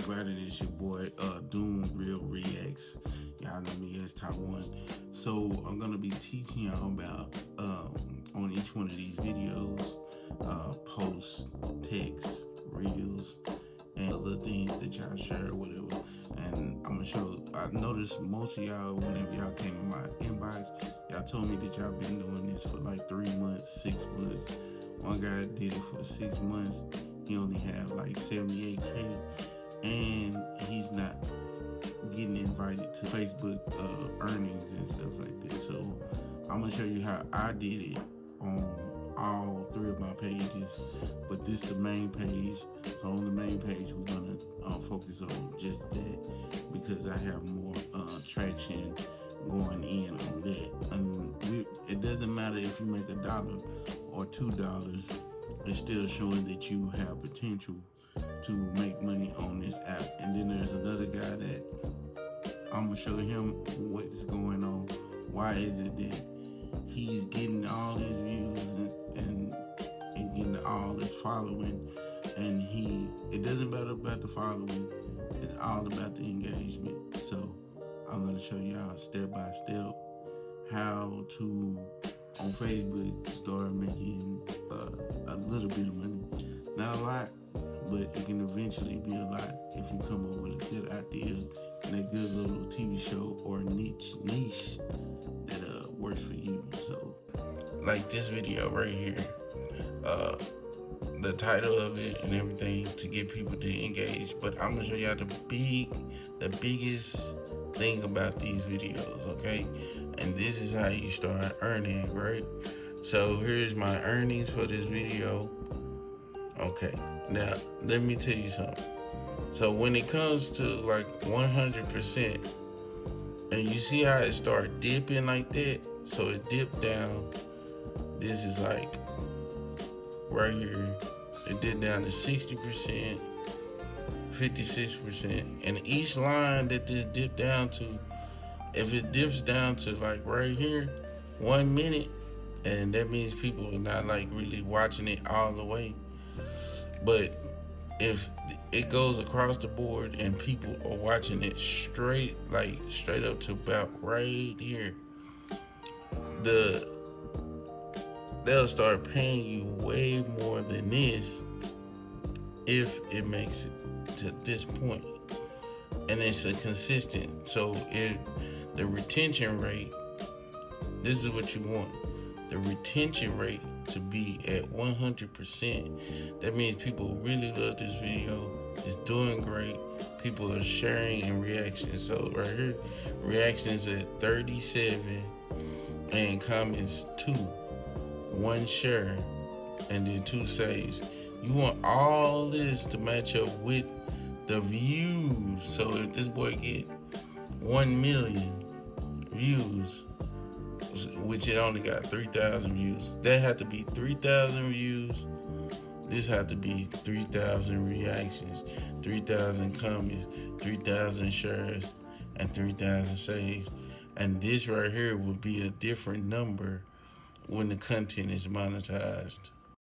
everybody? This your boy Doom Real Reacts. Y'all know me as Top One. So I'm gonna be teaching y'all about on each one of these videos, posts, text, reels, and other things that y'all share or whatever. And I'm gonna show. I noticed most of y'all, whenever y'all came in my inbox, y'all told me that y'all been doing this for like 3 months, 6 months. One guy did it for 6 months. He only had like 78K, and he's not getting invited to Facebook earnings and stuff like that. So I'm gonna show you how I did it on all 3 of my pages, but this is the main page. So on the main page, we're gonna focus on just that because I have more traction going in on that. And it doesn't matter if you make $1 or $2. It's still showing that you have potential to make money on this app. And then there's another guy that I'm gonna show him what's going on. Why is it that he's getting all these views and getting all this following, and it doesn't matter about the following, it's all about the engagement. So I'm gonna show y'all step by step how to on Facebook start making a little bit of money. Not a lot, but it can eventually be a lot if you come up with a good idea and a good little TV show or niche that works for you. So like this video right here, the title of it and everything to get people to engage. But I'm gonna show y'all the biggest thing about these videos, okay? And this is how you start earning, right? So here's my earnings for this video. Okay, now let me tell you something. So when it comes to like 100%, and you see how it start dipping like that, so it dipped down. This is like right here, it dipped down to 60%, 56%, and each line that this dipped down to, if it dips down to like right here, 1 minute, and that means people are not like really watching it all the way. But if it goes across the board and people are watching it straight up to about right here, they'll start paying you way more than this if it makes it to this point. And it's a consistent. So the retention rate, this is what you want. The retention rate to be at 100%. That means people really love this video. It's doing great. People are sharing and reactions. So right here, reactions at 37 and comments 2. 1 share and then 2 saves. You want all this to match up with the views. So if this boy get 1 million views, which it only got 3,000 views, that had to be 3,000 views. This had to be 3,000 reactions, 3,000 comments, 3,000 shares, and 3,000 saves. And this right here would be a different number when the content is monetized.